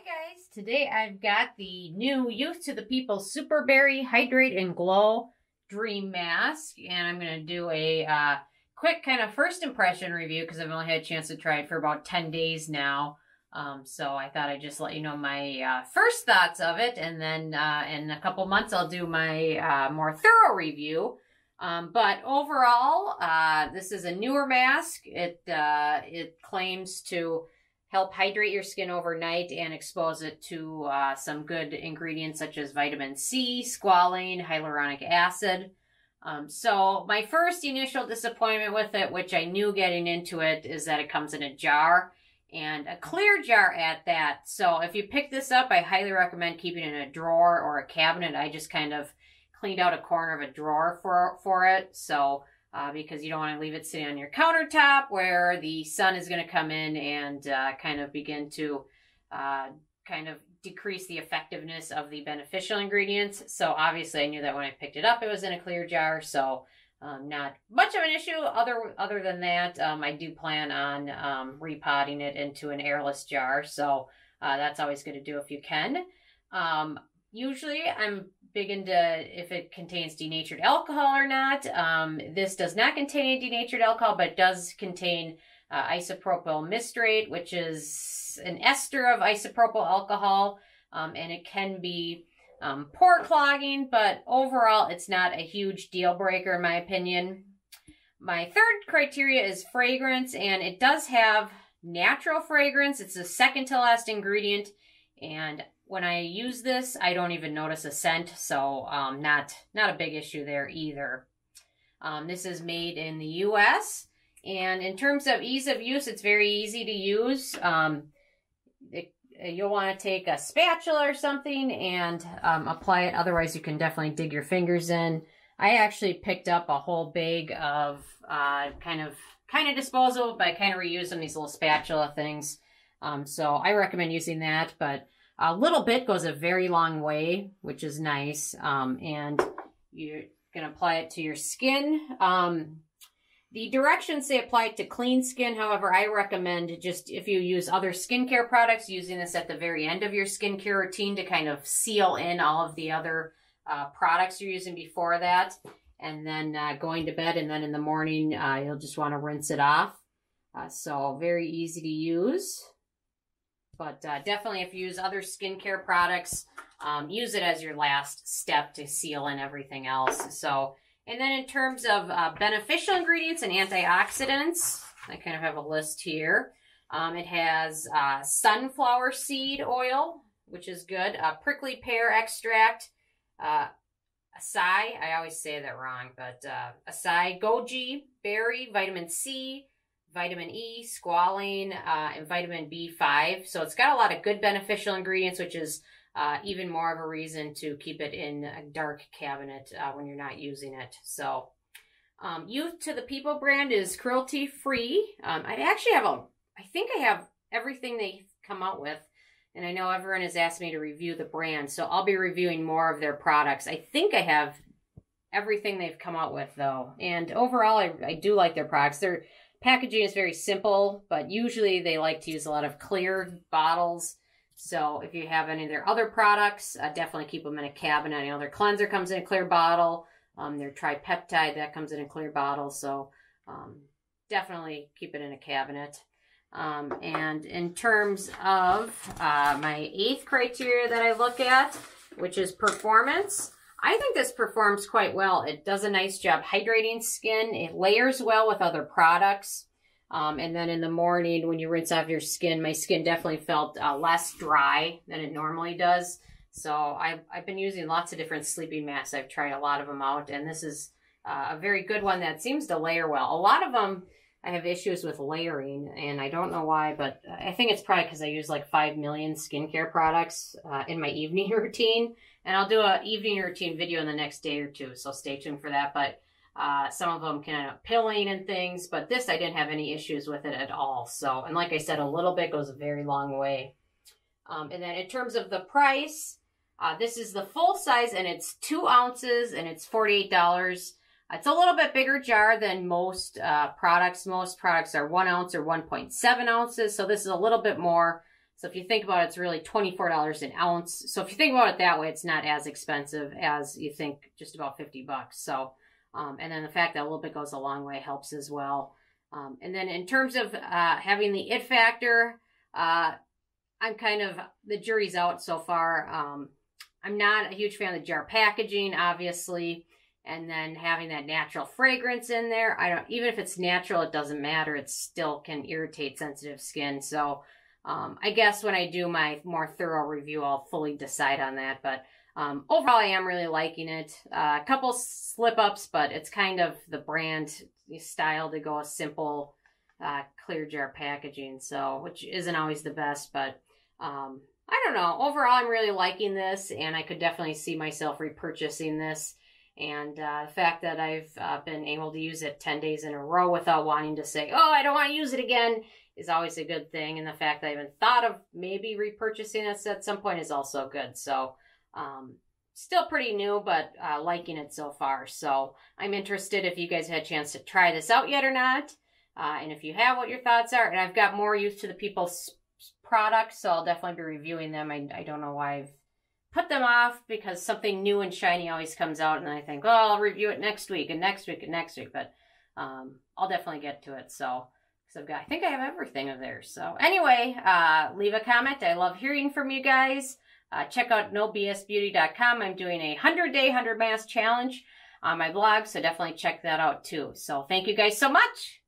guys, today I've got the new Youth to the People Superberry Hydrate and Glow Dream Mask, and I'm going to do a quick kind of first impression review because I've only had a chance to try it for about 10 days now. So I thought I'd just let you know my first thoughts of it, and then in a couple months I'll do my more thorough review. But overall, this is a newer mask. It claims to help hydrate your skin overnight and expose it to some good ingredients such as vitamin C, squalane, hyaluronic acid. So my first initial disappointment with it, which I knew getting into it, is that it comes in a jar, and a clear jar at that. So if you pick this up, I highly recommend keeping it in a drawer or a cabinet. I just kind of cleaned out a corner of a drawer for it. So because you don't want to leave it sitting on your countertop where the sun is going to come in and kind of begin to kind of decrease the effectiveness of the beneficial ingredients. So obviously I knew that when I picked it up, it was in a clear jar. So not much of an issue other than that. I do plan on repotting it into an airless jar. So that's always good to do if you can. Usually I'm big into if it contains denatured alcohol or not. This does not contain any denatured alcohol, but it does contain isopropyl mystrate, which is an ester of isopropyl alcohol, and it can be pore clogging, but overall it's not a huge deal breaker in my opinion. My third criteria is fragrance, and it does have natural fragrance. It's the second to last ingredient, and when I use this, I don't even notice a scent, so not a big issue there either. This is made in the U.S., and in terms of ease of use, it's very easy to use. You'll want to take a spatula or something and apply it. Otherwise, you can definitely dig your fingers in. I actually picked up a whole bag of kind of disposable, but I kind of reuse them, these little spatula things. So I recommend using that, but a little bit goes a very long way, which is nice. And you're going to apply it to your skin. The directions say apply it to clean skin. However, I recommend just if you use other skincare products, using this at the very end of your skincare routine to kind of seal in all of the other products you're using before that. And then going to bed, and then in the morning, you'll just want to rinse it off. So very easy to use. But definitely if you use other skincare products, use it as your last step to seal in everything else. So, and then in terms of beneficial ingredients and antioxidants, I kind of have a list here. It has sunflower seed oil, which is good, prickly pear extract, acai, I always say that wrong, but acai, goji berry, vitamin C, vitamin E, squalane, and vitamin B5. So it's got a lot of good beneficial ingredients, which is even more of a reason to keep it in a dark cabinet when you're not using it. So Youth to the People brand is cruelty-free. I think I have everything they come out with, and I know everyone has asked me to review the brand, so I'll be reviewing more of their products. I think I have everything they've come out with, though. And overall, I do like their products. Their packaging is very simple, but usually they like to use a lot of clear bottles. So if you have any of their other products, definitely keep them in a cabinet. You know, their cleanser comes in a clear bottle. Their tripeptide, that comes in a clear bottle. So definitely keep it in a cabinet. And in terms of my 8th criteria that I look at, which is performance, I think this performs quite well. It does a nice job hydrating skin. It layers well with other products. And then in the morning when you rinse off your skin, my skin definitely felt less dry than it normally does. So I've been using lots of different sleeping masks. I've tried a lot of them out, and this is a very good one that seems to layer well. A lot of them I have issues with layering, and I don't know why, but I think it's probably because I use like 5 million skincare products in my evening routine. And I'll do an evening routine video in the next day or two, so stay tuned for that. But some of them can end up pilling and things, but this I didn't have any issues with it at all. So, and like I said, a little bit goes a very long way. And then in terms of the price, this is the full size, and it's 2 ounces, and it's $48. It's a little bit bigger jar than most products. Most products are 1 ounce or 1.7 ounces, so this is a little bit more So if you think about it, it's really $24 an ounce. So if you think about it that way, it's not as expensive as you think, just about 50 bucks. So, and then the fact that a little bit goes a long way helps as well. And then in terms of having the it factor, I'm kind of, the jury's out so far. I'm not a huge fan of the jar packaging, obviously. And then having that natural fragrance in there. Even if it's natural, it doesn't matter. It still can irritate sensitive skin. So I guess when I do my more thorough review, I'll fully decide on that. But overall, I am really liking it. A couple slip-ups, but it's kind of the brand style to go a simple clear jar packaging. So, which isn't always the best, but I don't know. Overall, I'm really liking this, and I could definitely see myself repurchasing this. And the fact that I've been able to use it 10 days in a row without wanting to say, oh, I don't want to use it again, is always a good thing. And the fact that I even thought of maybe repurchasing this at some point is also good. So still pretty new, but liking it so far. So I'm interested if you guys had a chance to try this out yet or not. And if you have, what your thoughts are. And I've got more use to the People's products, so I'll definitely be reviewing them. I don't know why I've put them off, because something new and shiny always comes out, and I think, oh, I'll review it next week and next week and next week, but I'll definitely get to it. So, because I think I have everything of theirs. So anyway, leave a comment. I love hearing from you guys. Check out nobsbeauty.com. I'm doing a 100-day 100 mask challenge on my blog, so definitely check that out too. So thank you guys so much.